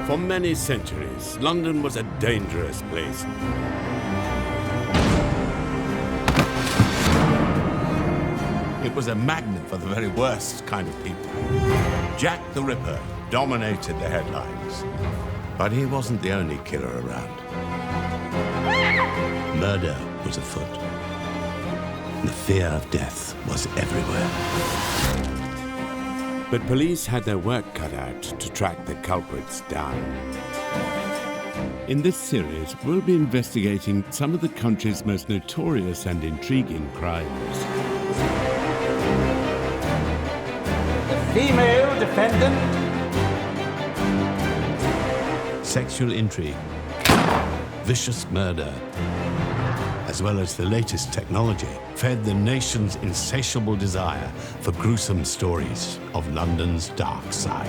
For many centuries, London was a dangerous place. It was a magnet for the very worst kind of people. Jack the Ripper dominated the headlines. But he wasn't the only killer around. Murder was afoot. The fear of death was everywhere. But police had their work cut out to track the culprits down. In this series, we'll be investigating some of the country's most notorious and intriguing crimes. The female defendant. Sexual intrigue, vicious murder, as well as the latest technology, fed the nation's insatiable desire for gruesome stories of London's dark side.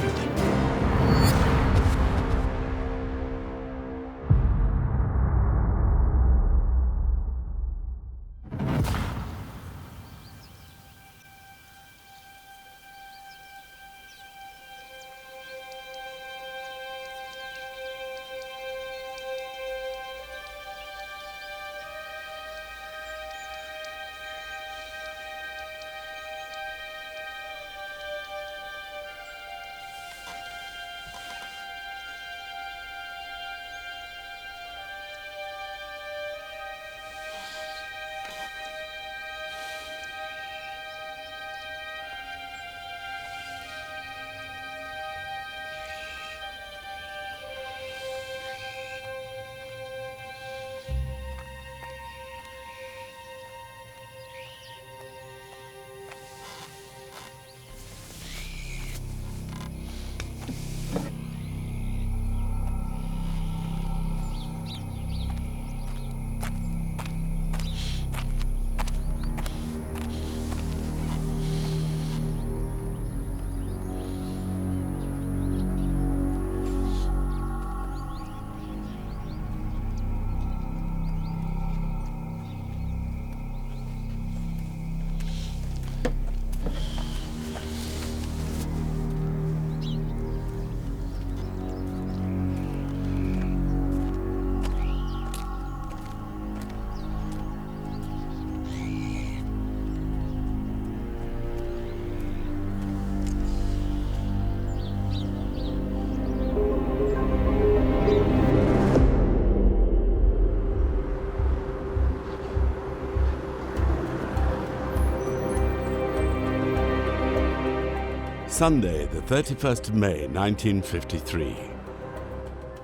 Sunday, the 31st of May, 1953.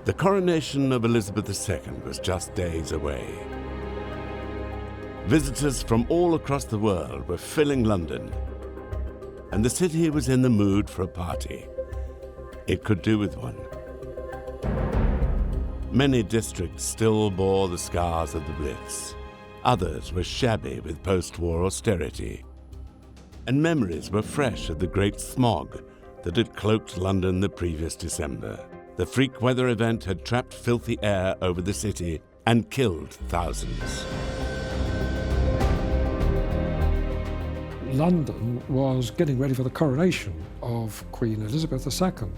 The coronation of Elizabeth II was just days away. Visitors from all across the world were filling London, and the city was in the mood for a party. It could do with one. Many districts still bore the scars of the Blitz. Others were shabby with post-war austerity. And memories were fresh of the great smog that had cloaked London the previous December. The freak weather event had trapped filthy air over the city and killed thousands. London was getting ready for the coronation of Queen Elizabeth II.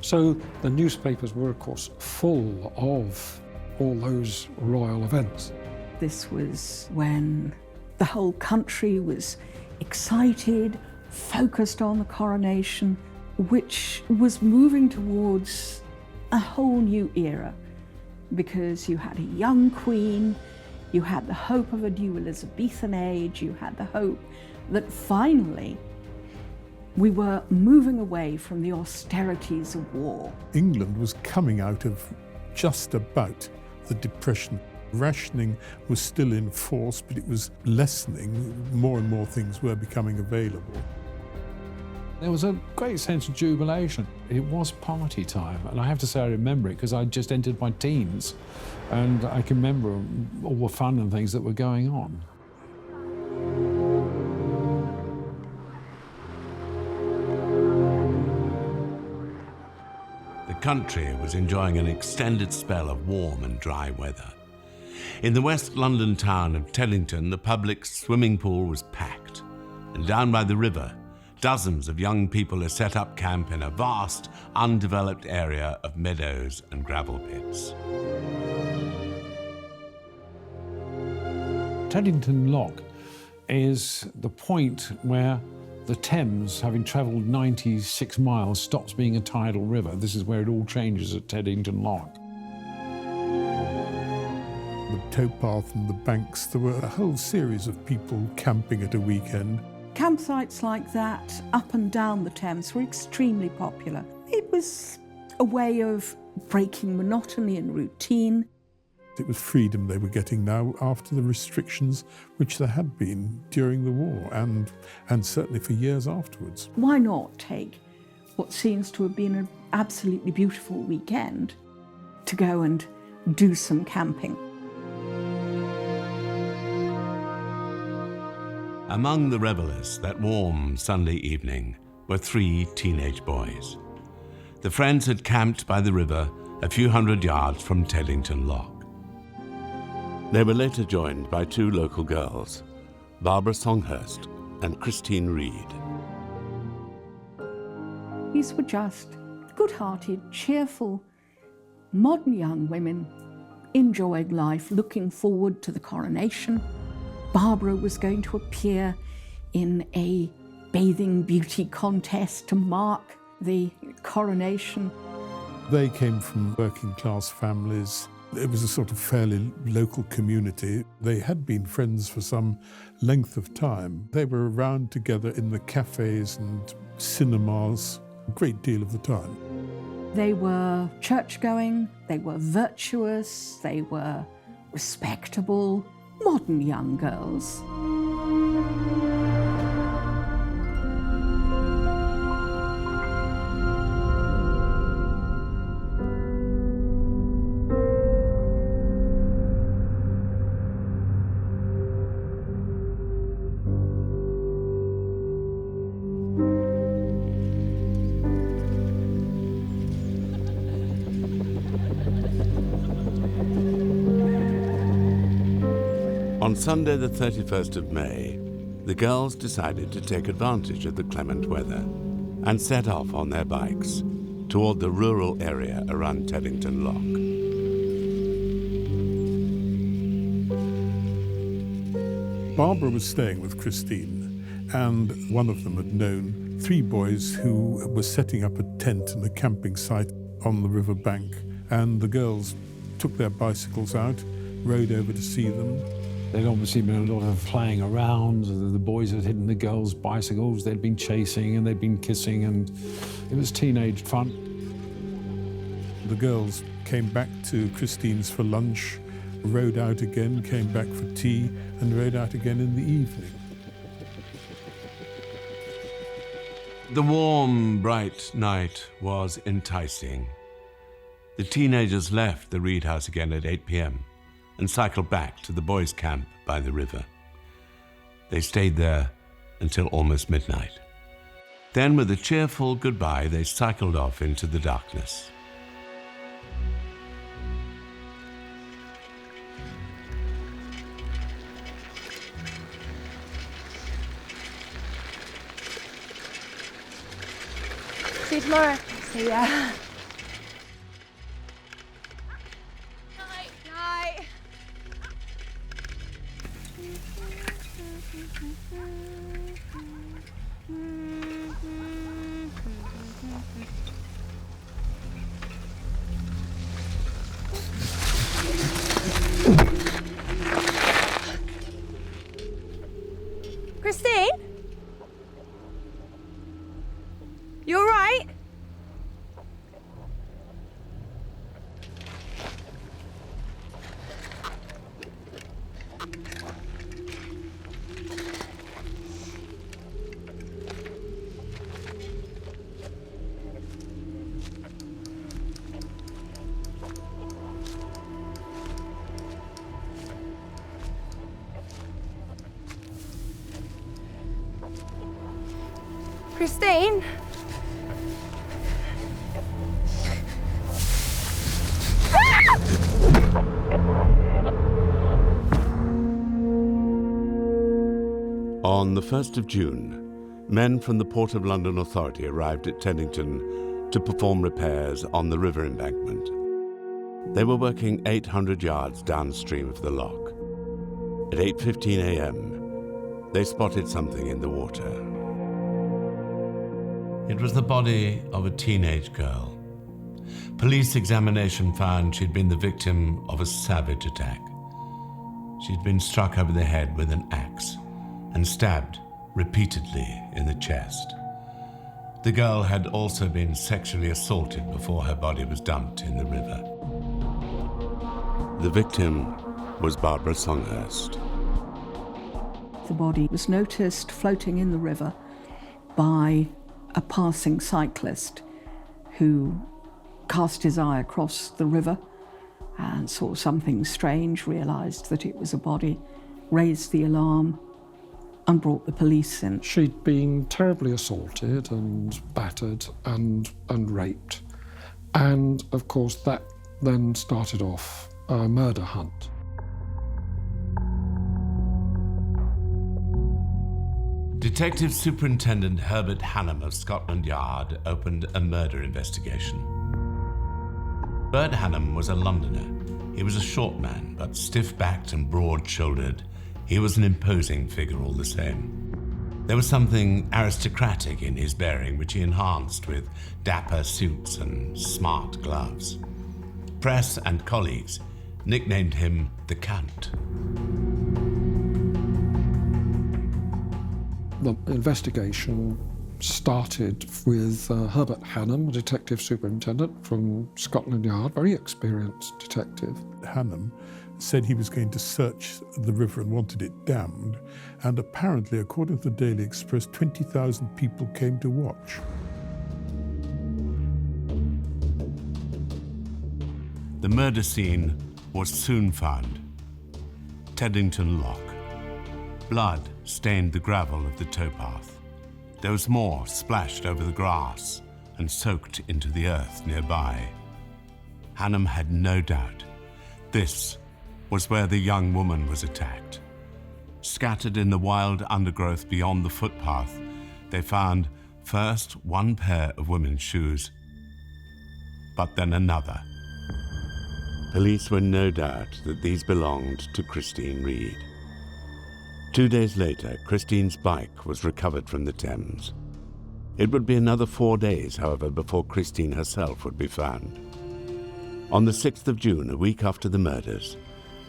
So the newspapers were, of course, full of all those royal events. This was when the whole country was excited, focused on the coronation, which was moving towards a whole new era, because you had a young queen, you had the hope of a new Elizabethan age, you had the hope that finally we were moving away from the austerities of war. England was coming out of just about the Depression. Rationing was still in force, but it was lessening. More and more things were becoming available. There was a great sense of jubilation. It was party time, and I have to say I remember it because I just entered my teens, and I can remember all the fun and things that were going on. The country was enjoying an extended spell of warm and dry weather. In the West London town of Teddington, the public swimming pool was packed, and down by the river, dozens of young people are set up camp in a vast, undeveloped area of meadows and gravel pits. Teddington Lock is the point where the Thames, having travelled 96 miles, stops being a tidal river. This is where it all changes at Teddington Lock. The towpath and the banks, there were a whole series of people camping at a weekend. Campsites like that up and down the Thames were extremely popular. It was a way of breaking monotony and routine. It was freedom they were getting now after the restrictions which there had been during the war and certainly for years afterwards. Why not take what seems to have been an absolutely beautiful weekend to go and do some camping? Among the revellers that warm Sunday evening were 3 teenage boys. The friends had camped by the river a few hundred yards from Teddington Lock. They were later joined by 2 local girls, Barbara Songhurst and Christine Reed. These were just good-hearted, cheerful, modern young women enjoying life, looking forward to the coronation. Barbara was going to appear in a bathing beauty contest to mark the coronation. They came from working class families. It was a sort of fairly local community. They had been friends for some length of time. They were around together in the cafes and cinemas a great deal of the time. They were church-going, they were virtuous, they were respectable, modern young girls. On Sunday the 31st of May, the girls decided to take advantage of the clement weather and set off on their bikes toward the rural area around Teddington Lock. Barbara was staying with Christine, and one of them had known 3 boys who were setting up a tent and a camping site on the river bank, and the girls took their bicycles out, rode over to see them. There'd obviously been a lot of playing around. The boys had hidden the girls' bicycles. They'd been chasing and they'd been kissing, and it was teenage fun. The girls came back to Christine's for lunch, rode out again, came back for tea, and rode out again in the evening. The warm, bright night was enticing. The teenagers left the Reed house again at 8 p.m. and cycled back to the boys' camp by the river. They stayed there until almost midnight. Then, with a cheerful goodbye, they cycled off into the darkness. See you tomorrow. See ya. Night. Christine? You all right? Christine? On the 1st of June, men from the Port of London Authority arrived at Teddington to perform repairs on the river embankment. They were working 800 yards downstream of the lock. At 8:15 a.m., they spotted something in the water. It was the body of a teenage girl. Police examination found she'd been the victim of a savage attack. She'd been struck over the head with an axe and stabbed repeatedly in the chest. The girl had also been sexually assaulted before her body was dumped in the river. The victim was Barbara Songhurst. The body was noticed floating in the river by a passing cyclist who cast his eye across the river and saw something strange, realised that it was a body, raised the alarm and brought the police in. She'd been terribly assaulted and battered and raped. And of course that then started off a murder hunt. Detective Superintendent Herbert Hannam of Scotland Yard opened a murder investigation. Bert Hannam was a Londoner. He was a short man, but stiff-backed and broad-shouldered. He was an imposing figure all the same. There was something aristocratic in his bearing, which he enhanced with dapper suits and smart gloves. Press and colleagues nicknamed him the Count. The investigation started with Herbert Hannam, a detective superintendent from Scotland Yard, very experienced detective. Hannam said he was going to search the river and wanted it dammed, and apparently, according to the Daily Express, 20,000 people came to watch. The murder scene was soon found. Teddington Lock. Blood stained the gravel of the towpath. There was more splashed over the grass and soaked into the earth nearby. Hannam had no doubt. This was where the young woman was attacked. Scattered in the wild undergrowth beyond the footpath, they found first one pair of women's shoes, but then another. Police were no doubt that these belonged to Christine Reed. 2 days later, Christine's bike was recovered from the Thames. It would be another 4 days, however, before Christine herself would be found. On the 6th of June, a week after the murders,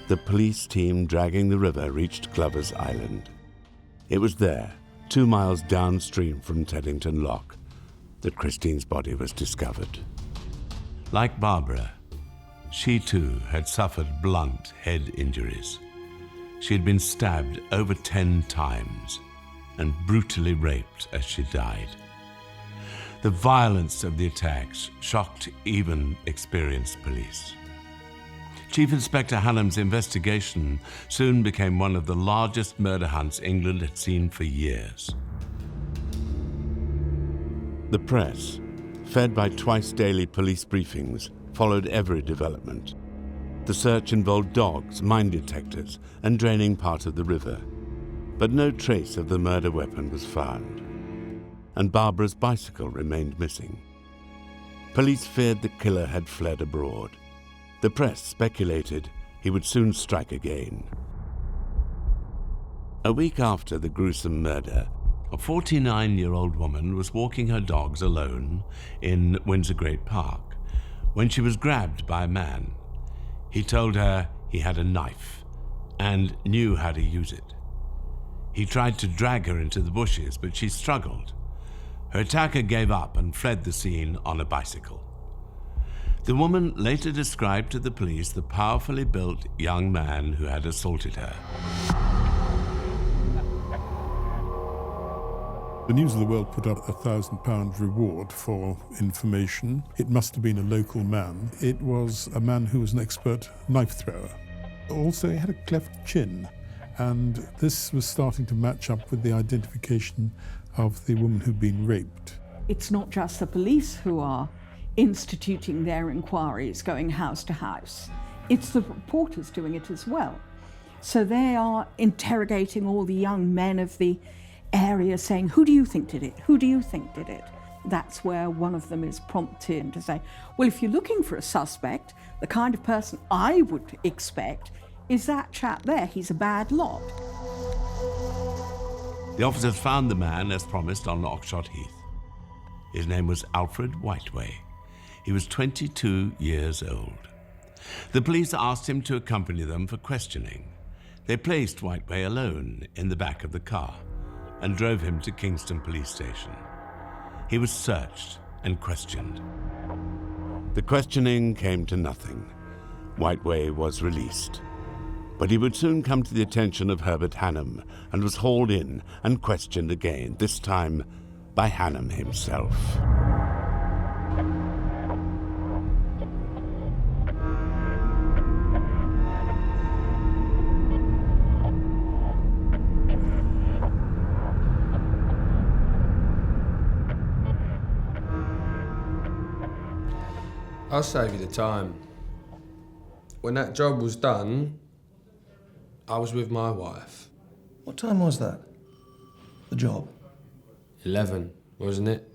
the police team dragging the river reached Glover's Island. It was there, 2 miles downstream from Teddington Lock, that Christine's body was discovered. Like Barbara, she too had suffered blunt head injuries. She had been stabbed over 10 times and brutally raped as she died. The violence of the attacks shocked even experienced police. Chief Inspector Hannam's investigation soon became one of the largest murder hunts England had seen for years. The press, fed by twice-daily police briefings, followed every development. The search involved dogs, mine detectors, and draining part of the river. But no trace of the murder weapon was found, and Barbara's bicycle remained missing. Police feared the killer had fled abroad. The press speculated he would soon strike again. A week after the gruesome murder, a 49-year-old woman was walking her dogs alone in Windsor Great Park when she was grabbed by a man. He told her he had a knife and knew how to use it. He tried to drag her into the bushes, but she struggled. Her attacker gave up and fled the scene on a bicycle. The woman later described to the police the powerfully built young man who had assaulted her. The News of the World put up a £1,000 reward for information. It must have been a local man. It was a man who was an expert knife thrower. Also, he had a cleft chin, and this was starting to match up with the identification of the woman who'd been raped. It's not just the police who are instituting their inquiries, going house to house. It's the reporters doing it as well. So they are interrogating all the young men of the area saying, who do you think did it? Who do you think did it? That's where one of them is prompted to say, well, if you're looking for a suspect, the kind of person I would expect is that chap there. He's a bad lot. The officers found the man as promised on Oxshott Heath. His name was Alfred Whiteway. He was 22 years old. The police asked him to accompany them for questioning. They placed Whiteway alone in the back of the car and drove him to Kingston Police Station. He was searched and questioned. The questioning came to nothing. Whiteway was released. But he would soon come to the attention of Herbert Hannam and was hauled in and questioned again, this time by Hannam himself. I'll save you the time. When that job was done, I was with my wife. What time was that? The job? 11, wasn't it?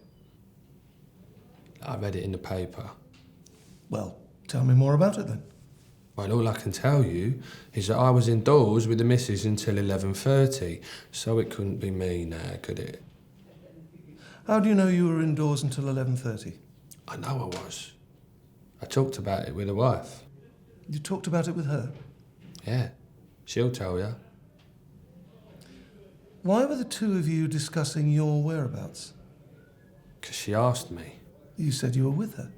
I read it in the paper. Well, tell me more about it then. Well, all I can tell you is that I was indoors with the missus until 11:30, so it couldn't be me now, could it? How do you know you were indoors until 11:30? I know I was. I talked about it with the wife. You talked about it with her? Yeah, she'll tell you. Why were the two of you discussing your whereabouts? 'Cause she asked me. You said you were with her.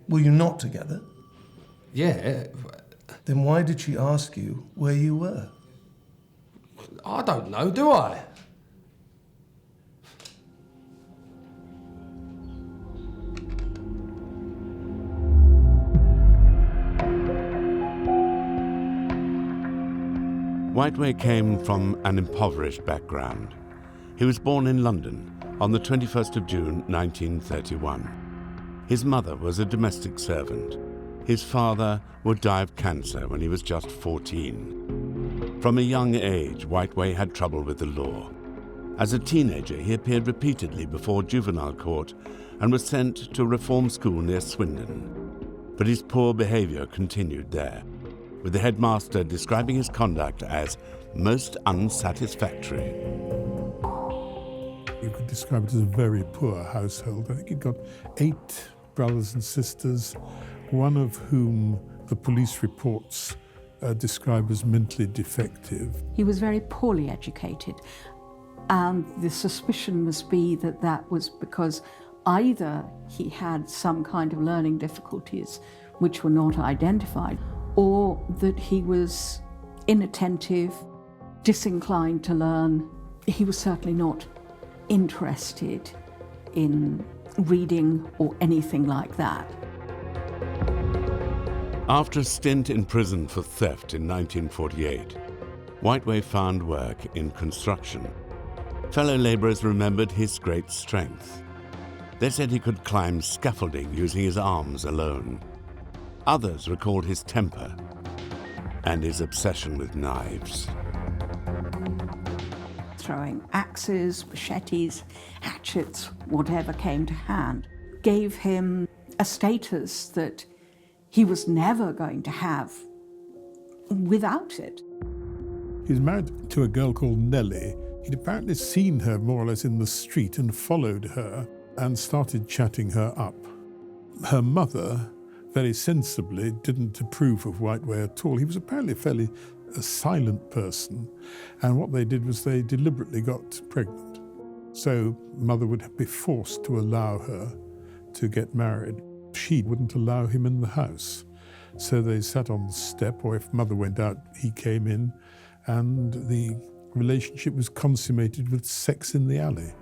Were you not together? Yeah. Then why did she ask you where you were? I don't know, do I? Whiteway came from an impoverished background. He was born in London on the 21st of June, 1931. His mother was a domestic servant. His father would die of cancer when he was just 14. From a young age, Whiteway had trouble with the law. As a teenager, he appeared repeatedly before juvenile court and was sent to a reform school near Swindon. But his poor behavior continued there, with the headmaster describing his conduct as most unsatisfactory. You could describe it as a very poor household. I think he'd got 8 brothers and sisters, one of whom the police reports describe as mentally defective. He was very poorly educated, and the suspicion must be that that was because either he had some kind of learning difficulties which were not identified, or that he was inattentive, disinclined to learn. He was certainly not interested in reading or anything like that. After a stint in prison for theft in 1948, Whiteway found work in construction. Fellow labourers remembered his great strength. They said he could climb scaffolding using his arms alone. Others recalled his temper and his obsession with knives. Throwing axes, machetes, hatchets, whatever came to hand, gave him a status that he was never going to have without it. He was married to a girl called Nellie. He'd apparently seen her more or less in the street and followed her and started chatting her up. Her mother, very sensibly, didn't approve of Whiteway at all. He was apparently a silent person, and what they did was they deliberately got pregnant. So mother would be forced to allow her to get married. She wouldn't allow him in the house. So they sat on the step, or if mother went out, he came in, and the relationship was consummated with sex in the alley.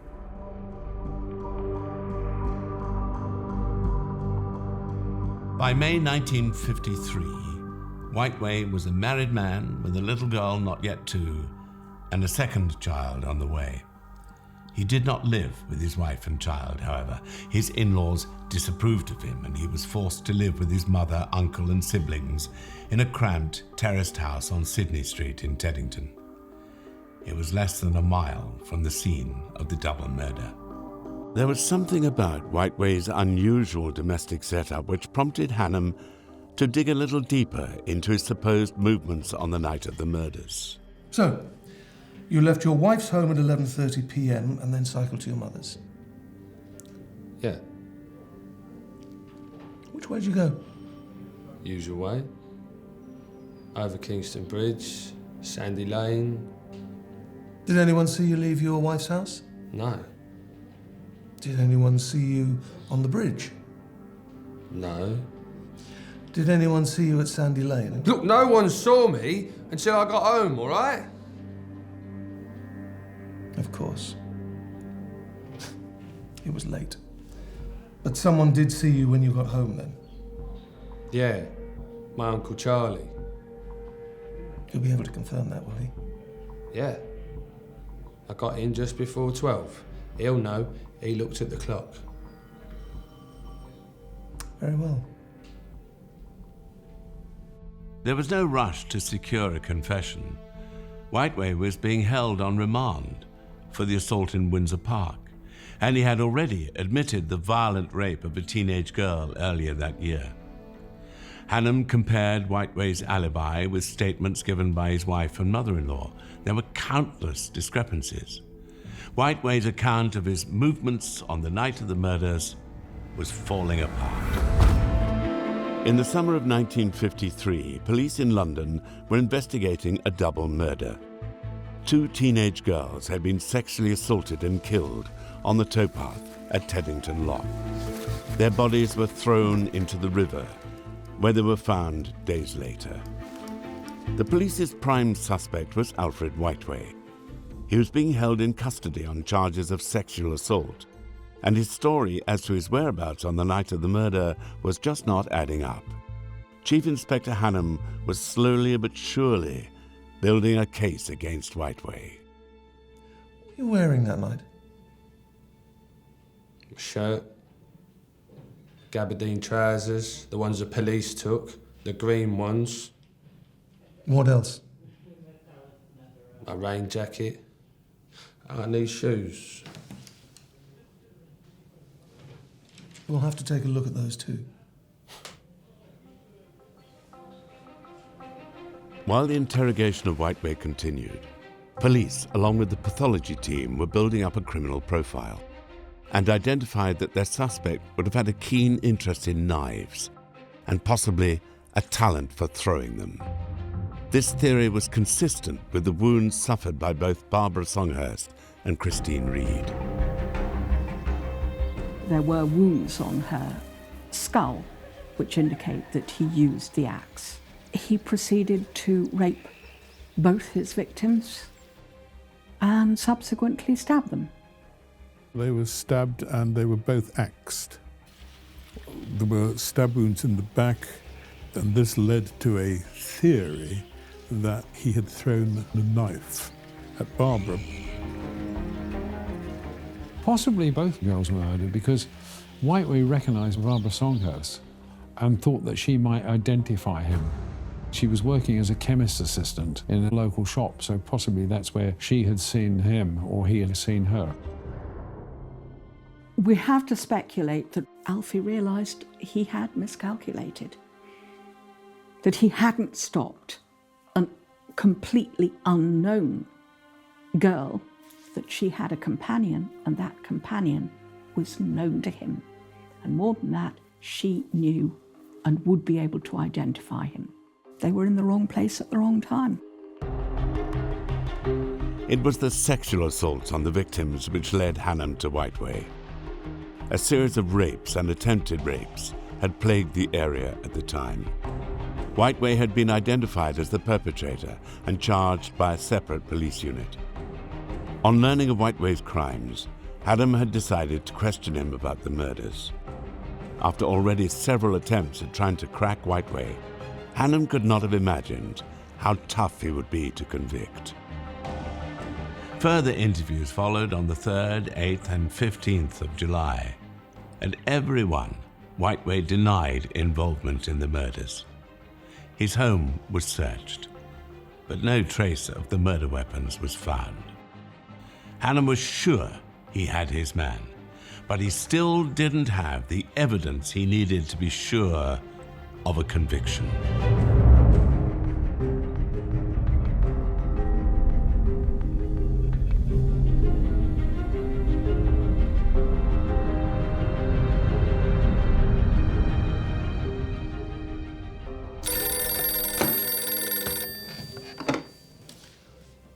By May 1953, Whiteway was a married man with a little girl not yet 2 and a second child on the way. He did not live with his wife and child, however. His in-laws disapproved of him, and he was forced to live with his mother, uncle and siblings in a cramped, terraced house on Sydney Street in Teddington. It was less than a mile from the scene of the double murder. There was something about Whiteway's unusual domestic setup which prompted Hannam to dig a little deeper into his supposed movements on the night of the murders. So, you left your wife's home at 11:30 p.m. and then cycled to your mother's. Yeah, Which way did you go? usual way. Over Kingston Bridge, Sandy Lane. Did anyone see you leave your wife's house? No, Did anyone see you on the bridge? no. Did anyone see you at Sandy Lane? Look, no one saw me until I got home, all right? Of course. It was late. But someone did see you when you got home then? Yeah, my Uncle Charlie. He'll be able to confirm that, will he? Yeah. I got in just before 12. He'll know. He looked at the clock. Very well. There was no rush to secure a confession. Whiteway was being held on remand for the assault in Windsor Park, and he had already admitted the violent rape of a teenage girl earlier that year. Hannam compared Whiteway's alibi with statements given by his wife and mother-in-law. There were countless discrepancies. Whiteway's account of his movements on the night of the murders was falling apart. In the summer of 1953, police in London were investigating a double murder. 2 teenage girls had been sexually assaulted and killed on the towpath at Teddington Lock. Their bodies were thrown into the river, where they were found days later. The police's prime suspect was Alfred Whiteway. He was being held in custody on charges of sexual assault, and his story as to his whereabouts on the night of the murder was just not adding up. Chief Inspector Hannam was slowly but surely building a case against Whiteway. What were you wearing that night? Shirt, gabardine trousers, the ones the police took, the green ones, What else? a rain jacket, and these shoes. We'll have to take a look at those too. While the interrogation of Whiteway continued, police, along with the pathology team, were building up a criminal profile and identified that their suspect would have had a keen interest in knives and possibly a talent for throwing them. This theory was consistent with the wounds suffered by both Barbara Songhurst and Christine Reed. There were wounds on her skull which indicate that he used the axe. He proceeded to rape both his victims and subsequently stab them. They were stabbed and they were both axed. There were stab wounds in the back, and this led to a theory that he had thrown the knife at Barbara. Possibly both girls were murdered because Whiteway recognised Barbara Songhurst and thought that she might identify him. She was working as a chemist's assistant in a local shop, so possibly that's where she had seen him or he had seen her. We have to speculate that Alfie realised he had miscalculated, that he hadn't stopped a completely unknown girl, that she had a companion, and that companion was known to him. And more than that, she knew and would be able to identify him. They were in the wrong place at the wrong time. It was the sexual assaults on the victims which led Hannam to Whiteway. A series of rapes and attempted rapes had plagued the area at the time. Whiteway had been identified as the perpetrator and charged by a separate police unit. On learning of Whiteway's crimes, Hannam had decided to question him about the murders. After already several attempts at trying to crack Whiteway, Hannam could not have imagined how tough he would be to convict. Further interviews followed on the 3rd, 8th, and 15th of July, and everyone Whiteway denied involvement in the murders. His home was searched, but no trace of the murder weapons was found. Hannam was sure he had his man, but he still didn't have the evidence he needed to be sure of a conviction.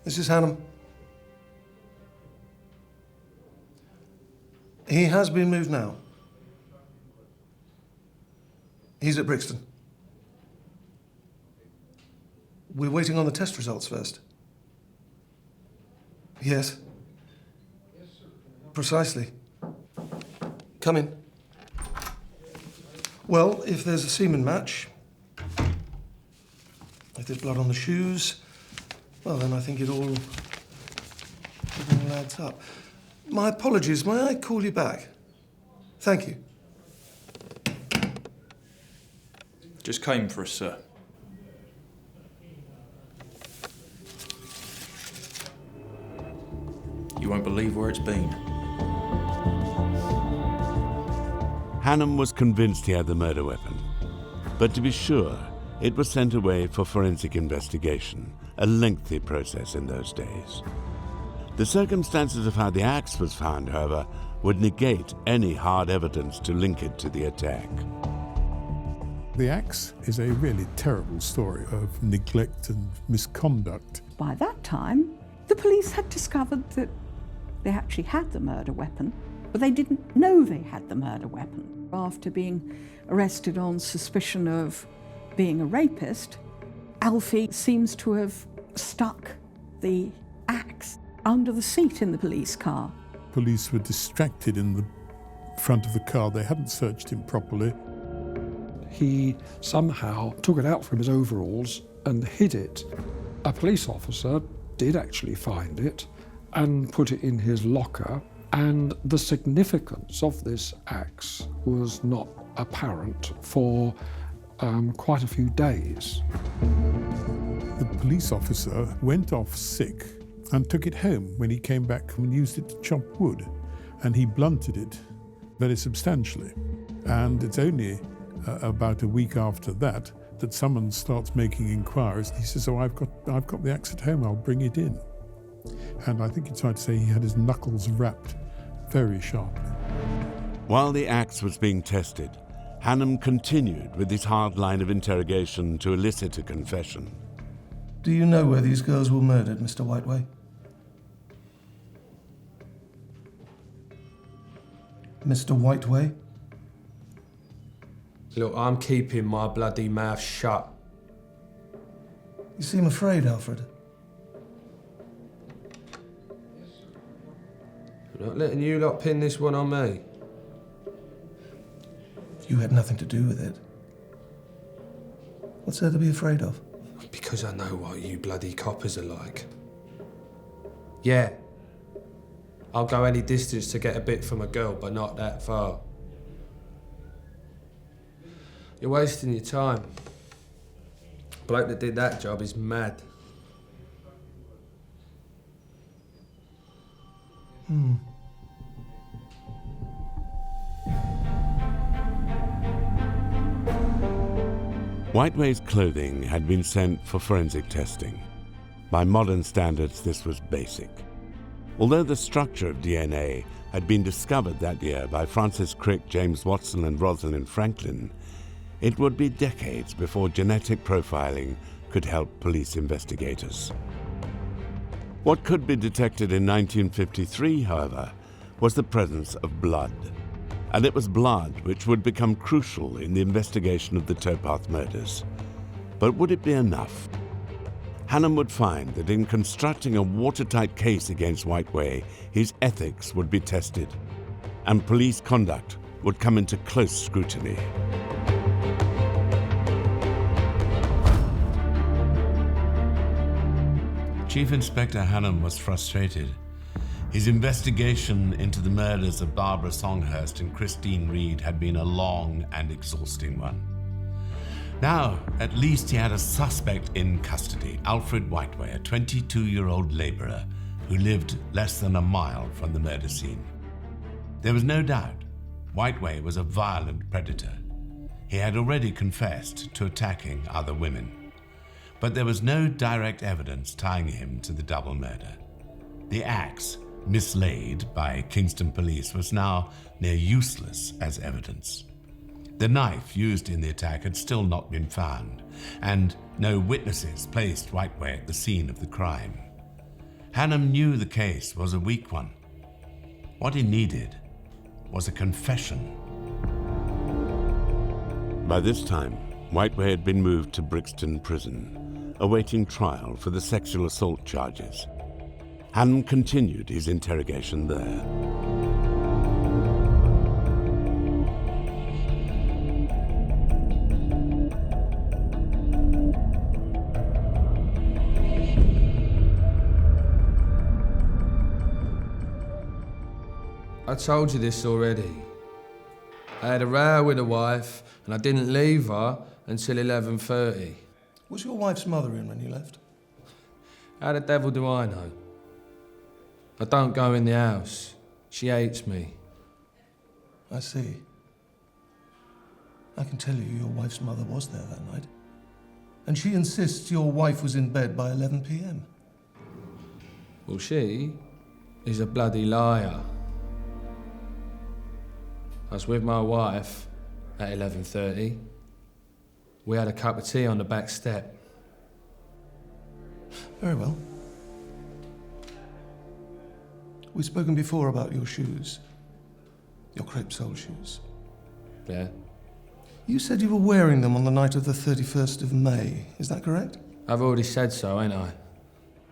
This is Hannam. He has been moved now. He's at Brixton. We're waiting on the test results first. Yes? Yes, sir. Precisely. Come in. Well, if there's a semen match, if there's blood on the shoes, well, then I think it all adds up. My apologies. May I call you back? Thank you. Just came for us, sir. You won't believe where it's been. Hannam was convinced he had the murder weapon, but to be sure, it was sent away for forensic investigation, a lengthy process in those days. The circumstances of how the axe was found, however, would negate any hard evidence to link it to the attack. The axe is a really terrible story of neglect and misconduct. By that time, the police had discovered that they actually had the murder weapon, but they didn't know they had the murder weapon. After being arrested on suspicion of being a rapist, Alfie seems to have stuck the axe under the seat in the police car. Police were distracted in the front of the car. They hadn't searched him properly. He somehow took it out from his overalls and hid it. A police officer did actually find it and put it in his locker, and the significance of this axe was not apparent for quite a few days. The police officer went off sick and took it home when he came back and used it to chop wood, and he blunted it very substantially. And it's only about a week after that that someone starts making inquiries. He says, "Oh, I've got the axe at home. I'll bring it in." And I think it's right to say he had his knuckles rapped very sharply. While the axe was being tested, Hannam continued with his hard line of interrogation to elicit a confession. Do you know where these girls were murdered, Mr. Whiteway? Mr. Whiteway? Look, I'm keeping my bloody mouth shut. You seem afraid, Alfred. I'm not letting you lot pin this one on me. You had nothing to do with it. What's there to be afraid of? Because I know what you bloody coppers are like. Yeah. I'll go any distance to get a bit from a girl, but not that far. You're wasting your time. The bloke that did that job is mad. Whiteway's clothing had been sent for forensic testing. By modern standards, this was basic. Although the structure of DNA had been discovered that year by Francis Crick, James Watson, and Rosalind Franklin, it would be decades before genetic profiling could help police investigators. What could be detected in 1953, however, was the presence of blood. And it was blood which would become crucial in the investigation of the towpath murders. But would it be enough? Hannam would find that in constructing a watertight case against Whiteway, his ethics would be tested, and police conduct would come into close scrutiny. Chief Inspector Hannam was frustrated. His investigation into the murders of Barbara Songhurst and Christine Reed had been a long and exhausting one. Now, at least he had a suspect in custody, Alfred Whiteway, a 22-year-old labourer who lived less than a mile from the murder scene. There was no doubt Whiteway was a violent predator. He had already confessed to attacking other women, but there was no direct evidence tying him to the double murder. The axe, mislaid by Kingston police, was now near useless as evidence. The knife used in the attack had still not been found, and no witnesses placed Whiteway at the scene of the crime. Hannam knew the case was a weak one. What he needed was a confession. By this time, Whiteway had been moved to Brixton Prison, awaiting trial for the sexual assault charges. Hannam continued his interrogation there. I told you this already. I had a row with the wife and I didn't leave her until 11:30. Was your wife's mother in when you left? How the devil do I know? I don't go in the house. She hates me. I see. I can tell you your wife's mother was there that night. And she insists your wife was in bed by 11 p.m. Well, she is a bloody liar. I was with my wife at 11:30. We had a cup of tea on the back step. Very well. We've spoken before about your shoes. Your crepe sole shoes. Yeah? You said you were wearing them on the night of the 31st of May. Is that correct? I've already said so, ain't I?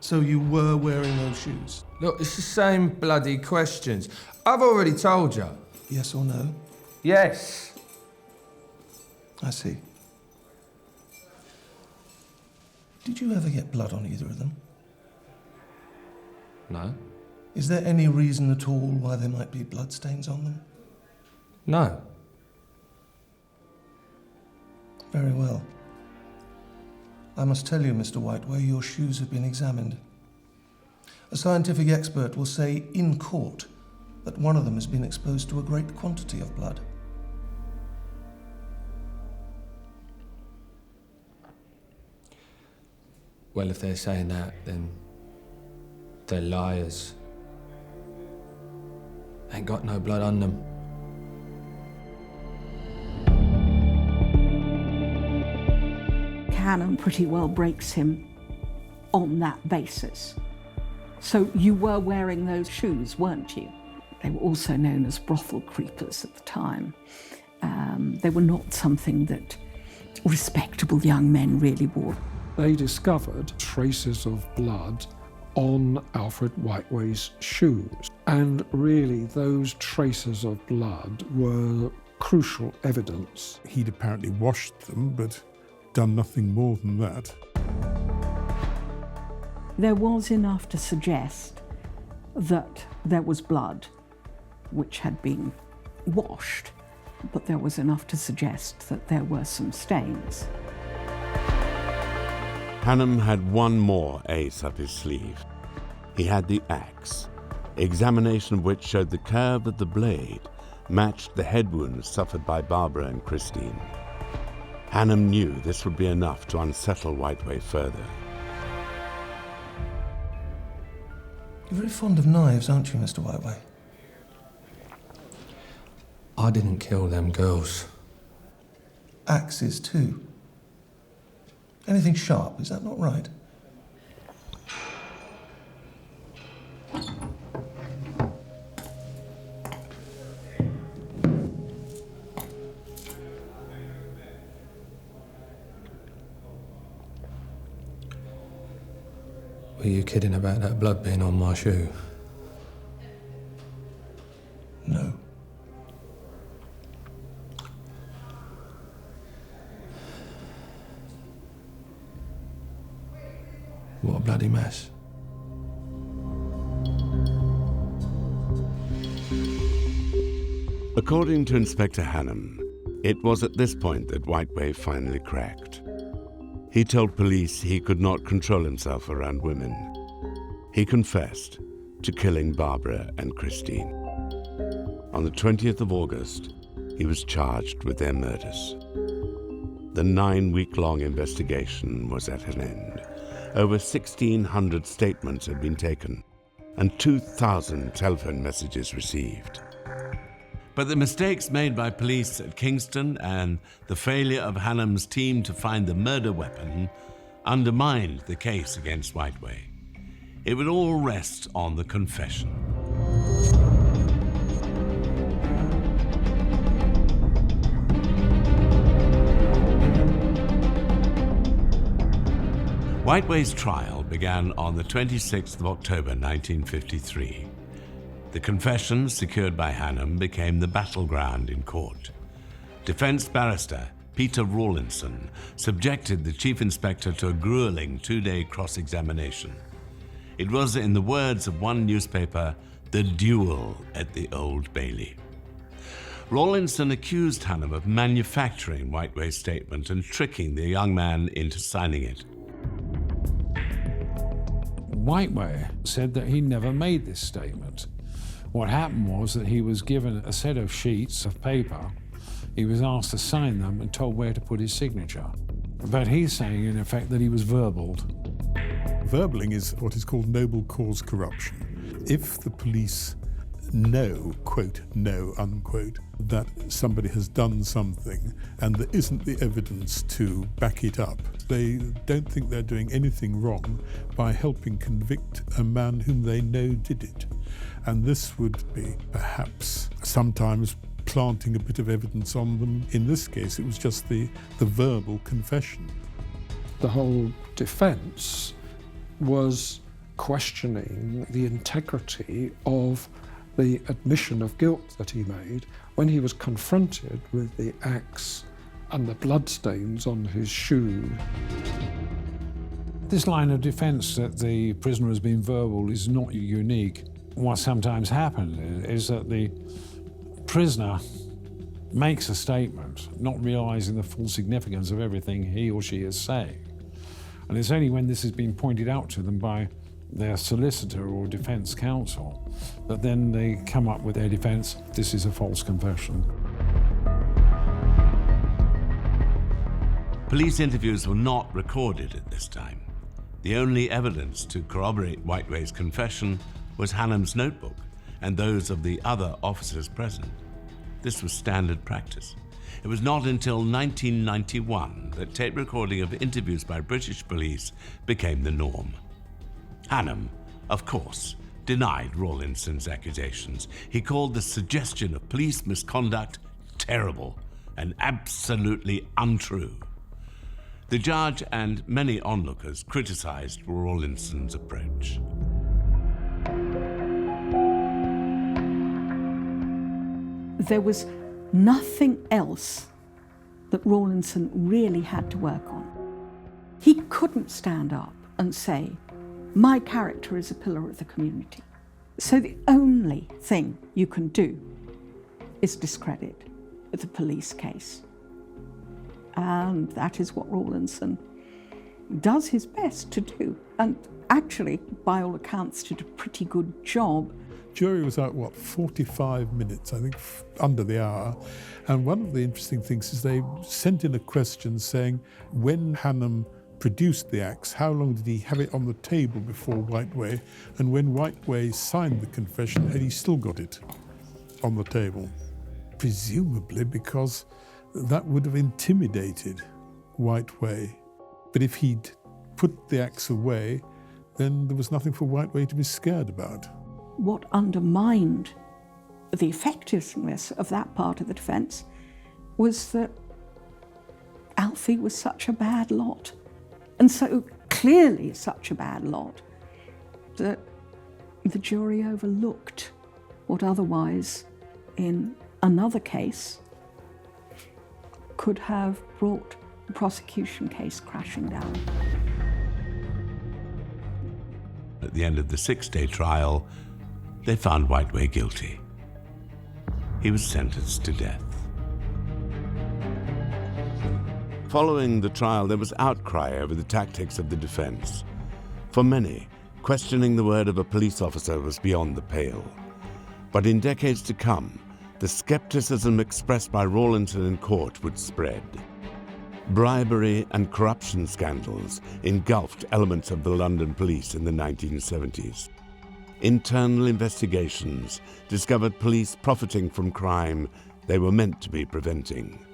So you were wearing those shoes? Look, it's the same bloody questions. I've already told you. Yes or no? Yes. I see. Did you ever get blood on either of them? No. Is there any reason at all why there might be bloodstains on them? No. Very well. I must tell you, Mr. Whiteway, your shoes have been examined. A scientific expert will say in court that one of them has been exposed to a great quantity of blood. Well, if they're saying that, then they're liars. Ain't got no blood on them. Cannon pretty well breaks him on that basis. So you were wearing those shoes, weren't you? They were also known as brothel creepers at the time. They were not something that respectable young men really wore. They discovered traces of blood on Alfred Whiteway's shoes. And really, those traces of blood were crucial evidence. He'd apparently washed them, but done nothing more than that. There was enough to suggest that there was blood which had been washed, but there was enough to suggest that there were some stains. Hannam had one more ace up his sleeve. He had the axe, examination of which showed the curve of the blade matched the head wounds suffered by Barbara and Christine. Hannam knew this would be enough to unsettle Whiteway further. You're very fond of knives, aren't you, Mr. Whiteway? I didn't kill them girls. Axes, too. Anything sharp, is that not right? Were you kidding about that blood being on my shoe? No. What a bloody mess. According to Inspector Hannam, It was at this point that Whiteway finally cracked. He told police he could not control himself around women. He confessed to killing Barbara and Christine. On the 20th of August, he was charged with their murders. The 9-week-long investigation was at an end. Over 1,600 statements had been taken and 2,000 telephone messages received. But the mistakes made by police at Kingston and the failure of Hannam's team to find the murder weapon undermined the case against Whiteway. It would all rest on the confession. Whiteway's trial began on the 26th of October 1953. The confession secured by Hannam became the battleground in court. Defense barrister Peter Rawlinson subjected the chief inspector to a grueling 2-day cross-examination. It was, in the words of one newspaper, the duel at the Old Bailey. Rawlinson accused Hannam of manufacturing Whiteway's statement and tricking the young man into signing it. Whiteway said that he never made this statement. What happened was that he was given a set of sheets of paper. He was asked to sign them and told where to put his signature. But he's saying, in effect, that he was verbaled. Verbaling is what is called noble cause corruption. If the police know, quote, know, unquote, that somebody has done something and there isn't the evidence to back it up, they don't think they're doing anything wrong by helping convict a man whom they know did it. And this would be perhaps sometimes planting a bit of evidence on them. In this case, it was just the verbal confession. The whole defence was questioning the integrity of the admission of guilt that he made when he was confronted with the axe and the bloodstains on his shoe. This line of defence that the prisoner has been verbal is not unique. What sometimes happens is that the prisoner makes a statement, not realising the full significance of everything he or she is saying. And it's only when this has been pointed out to them by their solicitor or defence counsel that then they come up with their defence, this is a false confession. Police interviews were not recorded at this time. The only evidence to corroborate Whiteway's confession was Hannam's notebook and those of the other officers present. This was standard practice. It was not until 1991 that tape recording of interviews by British police became the norm. Hannam, of course, denied Rawlinson's accusations. He called the suggestion of police misconduct terrible and absolutely untrue. The judge and many onlookers criticized Rawlinson's approach. There was nothing else that Rawlinson really had to work on. He couldn't stand up and say, my character is a pillar of the community. So the only thing you can do is discredit the police case. And that is what Rawlinson does his best to do. And actually, by all accounts, did a pretty good job. Jury was out, 45 minutes, I think, under the hour. And one of the interesting things is they sent in a question saying, when Hannam produced the axe, how long did he have it on the table before Whiteway? And when Whiteway signed the confession, had he still got it on the table? Presumably because that would have intimidated Whiteway. But if he'd put the axe away, then there was nothing for Whiteway to be scared about. What undermined the effectiveness of that part of the defence was that Alfie was such a bad lot, and so clearly such a bad lot, that the jury overlooked what otherwise, in another case, could have brought the prosecution case crashing down. At the end of the 6-day trial, they found Whiteway guilty. He was sentenced to death. Following the trial, there was outcry over the tactics of the defense. For many, questioning the word of a police officer was beyond the pale. But in decades to come, the skepticism expressed by Rawlinson in court would spread. Bribery and corruption scandals engulfed elements of the London police in the 1970s. Internal investigations discovered police profiting from crime they were meant to be preventing.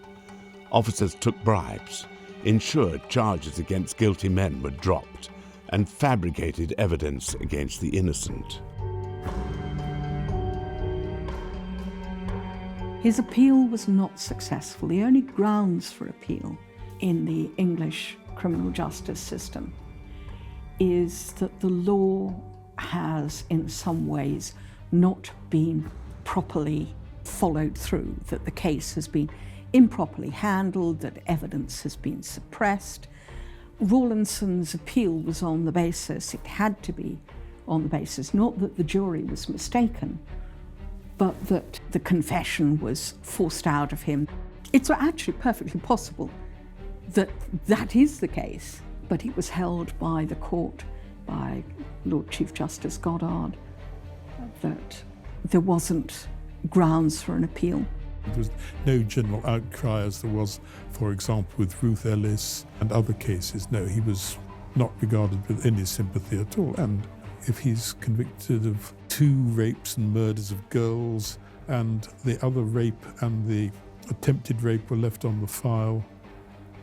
Officers took bribes, ensured charges against guilty men were dropped, and fabricated evidence against the innocent. His appeal was not successful. The only grounds for appeal in the English criminal justice system is that the law has in some ways not been properly followed through, that the case has been improperly handled, that evidence has been suppressed. Rawlinson's appeal was on the basis, it had to be on the basis, not that the jury was mistaken, but that the confession was forced out of him. It's actually perfectly possible that that is the case, but it was held by the court, by Lord Chief Justice Goddard, that there wasn't grounds for an appeal. There was no general outcry as there was, for example, with Ruth Ellis and other cases. No, he was not regarded with any sympathy at all. And if he's convicted of 2 rapes and murders of girls, and the other rape and the attempted rape were left on the file,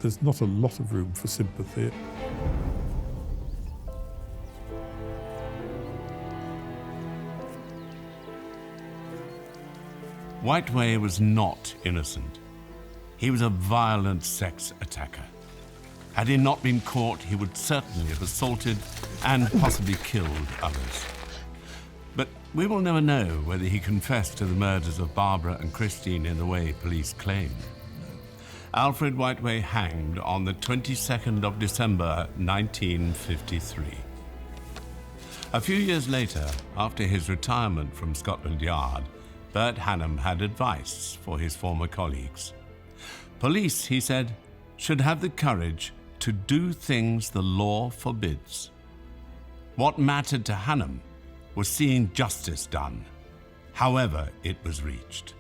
there's not a lot of room for sympathy. Whiteway was not innocent. He was a violent sex attacker. Had he not been caught, he would certainly have assaulted and possibly killed others. But we will never know whether he confessed to the murders of Barbara and Christine in the way police claim. Alfred Whiteway hanged on the 22nd of December 1953. A few years later, after his retirement from Scotland Yard, Bert Hannam had advice for his former colleagues. Police, he said, should have the courage to do things the law forbids. What mattered to Hannam was seeing justice done, however it was reached.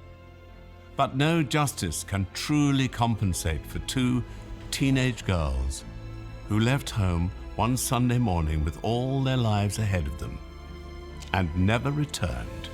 But no justice can truly compensate for 2 teenage girls who left home one Sunday morning with all their lives ahead of them and never returned